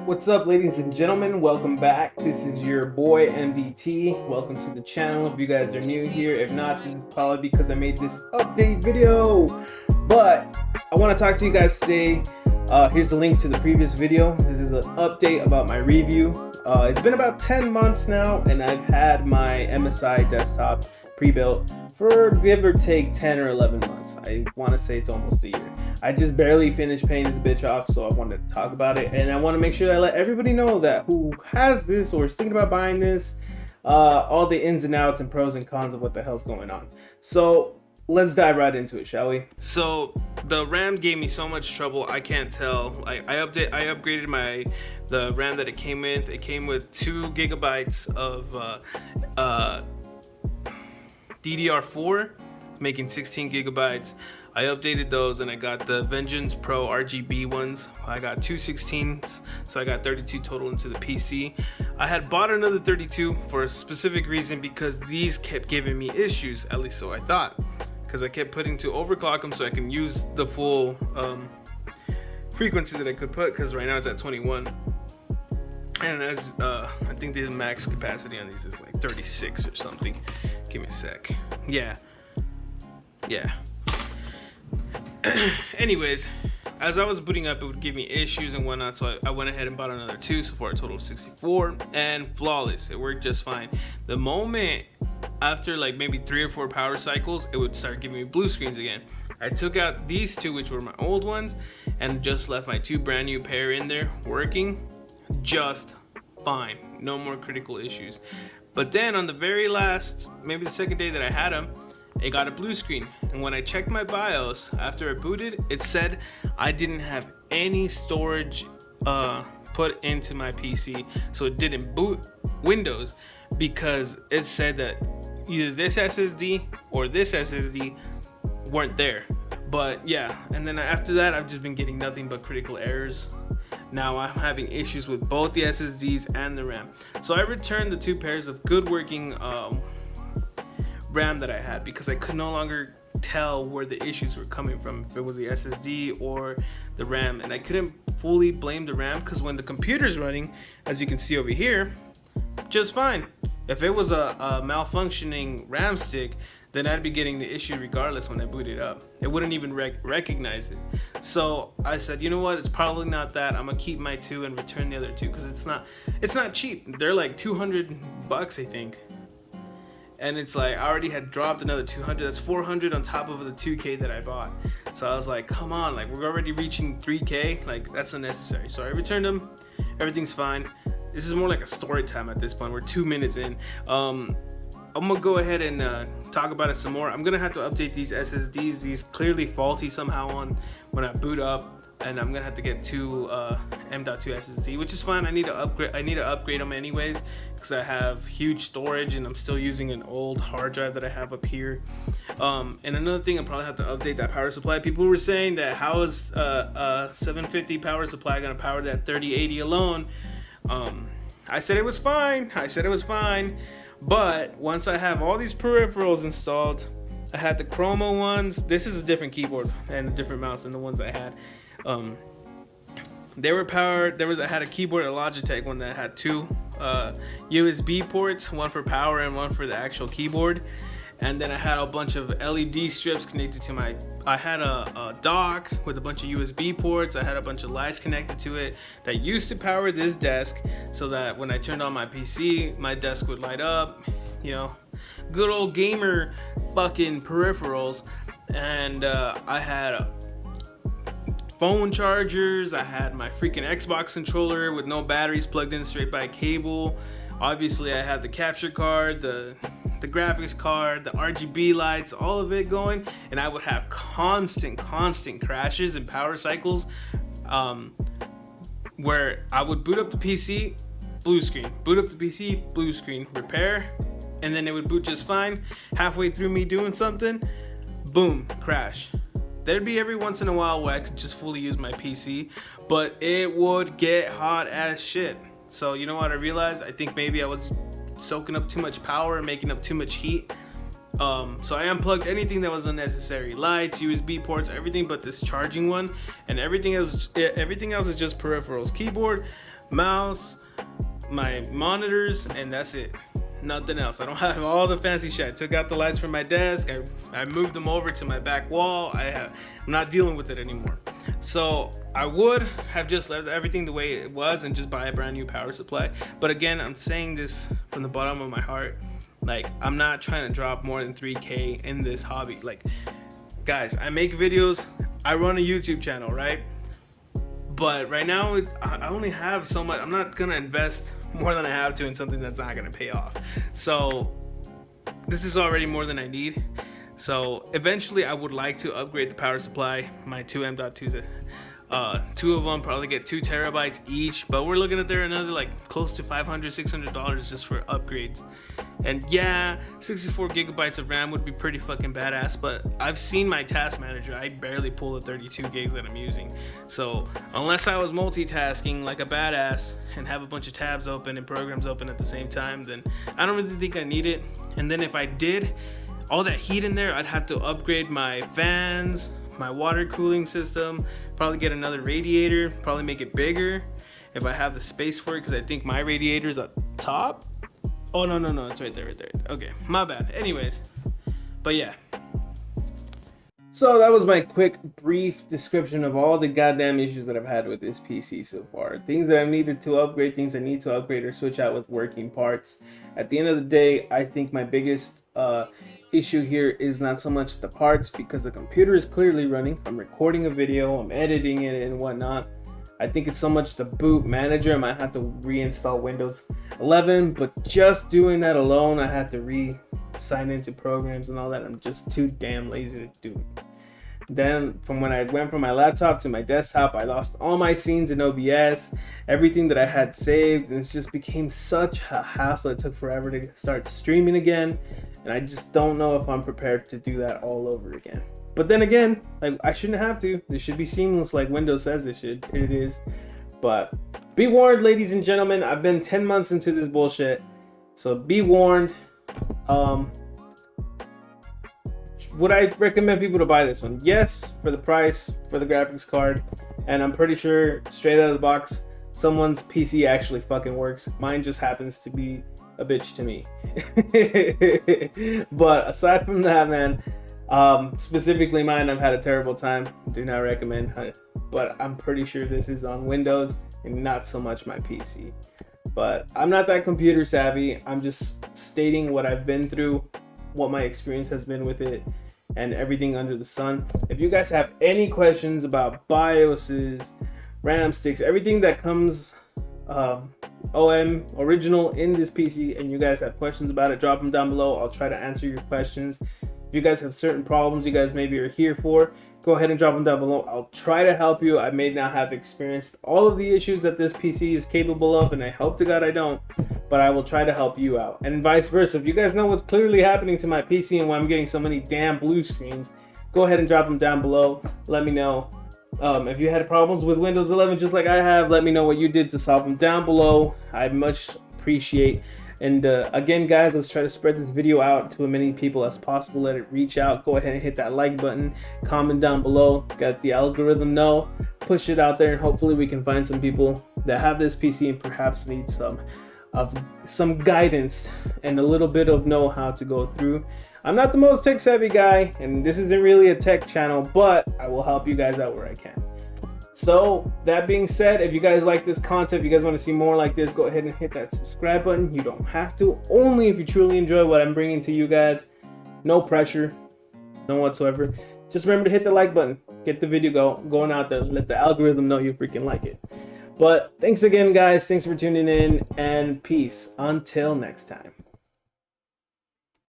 What's up, ladies and gentlemen? Welcome back. This is your boy MDT. Welcome to the channel. If you guys are new here, if not, this is probably because I made this update video. But I want to talk to you guys today. Here's the link to the previous video. This is an update about my review. It's been about 10 months now, and I've had my MSI desktop pre-built for give or take 10 or 11 months. I want to say it's almost a year. I just barely finished paying this bitch off, so I wanted to talk about it, and I want to make sure that I let everybody know that who has this or is thinking about buying this, all the ins and outs and pros and cons of what the hell's going on. So let's dive right into it, shall we? So the RAM gave me so much trouble, I can't tell. I upgraded the RAM that it came with. It came with 2 gigabytes of DDR4, making 16 gigabytes. I updated those and I got the Vengeance Pro RGB ones. I got 2 16s, so I got 32 total into the PC. I had bought another 32 for a specific reason, because these kept giving me issues, at least so I thought, because I kept putting to overclock them so I can use the full frequency that I could put, because right now it's at 21. And as I think the max capacity on these is like 36 or something. Give me a sec. Yeah. Anyways, as I was booting up, it would give me issues and whatnot, so I went ahead and bought another 2, so for a total of 64, and flawless. It worked just fine. The moment after like maybe 3 or 4 power cycles, it would start giving me blue screens again. I took out these 2, which were my old ones, and just left my 2 brand new pair in there working just fine. No more critical issues. But then on the very last, maybe the second day that I had them, it got a blue screen, and when I checked my BIOS after I booted, it said I didn't have any storage put into my PC, so it didn't boot Windows, because it said that either this SSD or this SSD weren't there. But yeah, and then after that, I've just been getting nothing but critical errors. Now I'm having issues with both the SSDs and the RAM. So I returned the 2 pairs of good working RAM that I had, because I could no longer tell where the issues were coming from, if it was the SSD or the RAM, and I couldn't fully blame the RAM, because when the computer's running, as you can see over here, just fine. If it was a malfunctioning RAM stick, then I'd be getting the issue regardless when I boot it up. It wouldn't even recognize it. So I said, you know what, it's probably not that. I'm gonna keep my 2 and return the other 2, because it's not cheap. They're like $200, I think. And it's like, I already had dropped another 200. That's 400 on top of the 2K that I bought. So I was like, come on, like we're already reaching 3K. Like that's unnecessary. So I returned them. Everything's fine. This is more like a story time at this point. We're 2 minutes in. I'm gonna go ahead and talk about it some more. I'm gonna have to update these SSDs. These clearly faulty somehow on when I boot up. And I'm gonna have to get 2 M.2 SSD, which is fine. I need to upgrade them anyways, because I have huge storage and I'm still using an old hard drive that I have up here. And another thing, I'll probably have to update that power supply. People were saying that how is a 750 power supply gonna power that 3080 alone? I said it was fine. But once I have all these peripherals installed, I had the Chroma ones. This is a different keyboard and a different mouse than the ones I had. They were powered. I had a keyboard, a Logitech one that had 2 USB ports, one for power and one for the actual keyboard. And then I had a bunch of LED strips connected to I had a dock with a bunch of USB ports. I had a bunch of lights connected to it that used to power this desk, so that when I turned on my PC, my desk would light up. You know, good old gamer fucking peripherals. And I had phone chargers. I had my freaking Xbox controller with no batteries plugged in, straight by cable. Obviously I had the capture card, the graphics card, the RGB lights, all of it going, and I would have constant crashes and power cycles where I would boot up the PC, blue screen, boot up the PC, blue screen, repair, and then it would boot just fine. Halfway through me doing something, boom, crash. There'd be every once in a while where I could just fully use my PC, but it would get hot as shit. So you know what I realized? I think maybe I was soaking up too much power and making up too much heat. So I unplugged anything that was unnecessary, lights, USB ports, everything but this charging one, and everything else is just peripherals. Keyboard, mouse, my monitors, and that's it. Nothing else. I don't have all the fancy shit. I took out the lights from my desk. I moved them over to my back wall. I'm not dealing with it anymore. So I would have just left everything the way it was and just buy a brand new power supply. But again, I'm saying this from the bottom of my heart. Like, I'm not trying to drop more than 3K in this hobby. Like, guys, I make videos. I run a YouTube channel, right? But right now, I only have so much. I'm not gonna invest more than I have to in something that's not gonna pay off. So this is already more than I need. So eventually, I would like to upgrade the power supply. My two M.2s, two of them probably get 2 terabytes each. But we're looking at there another like close to $500-$600 just for upgrades. And yeah, 64 gigabytes of RAM would be pretty fucking badass, but I've seen my task manager. I barely pull the 32 gigs that I'm using. So unless I was multitasking like a badass and have a bunch of tabs open and programs open at the same time, then I don't really think I need it. And then if I did, all that heat in there, I'd have to upgrade my fans, my water cooling system, probably get another radiator, probably make it bigger if I have the space for it, because I think my radiator's at top. Oh, no, it's right there. Okay, my bad. Anyways, but yeah. So that was my quick, brief description of all the goddamn issues that I've had with this PC so far. Things that I've needed to upgrade, things I need to upgrade or switch out with working parts. At the end of the day, I think my biggest issue here is not so much the parts, because the computer is clearly running. I'm recording a video, I'm editing it and whatnot. I think it's so much the boot manager. I might have to reinstall Windows 11, but just doing that alone, I had to sign into programs and all that. I'm just too damn lazy to do it. Then from when I went from my laptop to my desktop, I lost all my scenes in OBS, everything that I had saved, and it just became such a hassle. It took forever to start streaming again, and I just don't know if I'm prepared to do that all over again. But then again, like, I shouldn't have to. This should be seamless like Windows says it should. It is. But be warned, ladies and gentlemen, I've been 10 months into this bullshit. So be warned. Would I recommend people to buy this one? Yes, for the price, for the graphics card. And I'm pretty sure straight out of the box, someone's PC actually fucking works. Mine just happens to be a bitch to me. But aside from that, man, specifically mine, I've had a terrible time. Do not recommend. But I'm pretty sure this is on Windows and not so much my PC. But I'm not that computer savvy. I'm just stating what I've been through, what my experience has been with it, and everything under the sun. If you guys have any questions about BIOSes, RAM sticks, everything that comes OM original in this PC, and you guys have questions about it, drop them down below. I'll try to answer your questions. If you guys have certain problems you guys maybe are here for, go ahead and drop them down below. I'll try to help you. I may not have experienced all of the issues that this PC is capable of, and I hope to God I don't, but I will try to help you out. And vice versa. If you guys know what's clearly happening to my PC and why I'm getting so many damn blue screens, go ahead and drop them down below. Let me know. If you had problems with Windows 11 just like I have, let me know what you did to solve them down below. I much appreciate. And again, guys, let's try to spread this video out to as many people as possible. Let it reach out. Go ahead and hit that like button. Comment down below. Got the algorithm know. Push it out there, and hopefully we can find some people that have this PC and perhaps need some guidance and a little bit of know-how to go through. I'm not the most tech savvy guy, and this isn't really a tech channel, but I will help you guys out where I can. So that being said, if you guys like this content, if you guys want to see more like this, go ahead and hit that subscribe button. You don't have to, only if you truly enjoy what I'm bringing to you guys. No pressure, none whatsoever. Just remember to hit the like button. Get the video going out there. Let the algorithm know you freaking like it. But thanks again, guys. Thanks for tuning in, and peace until next time.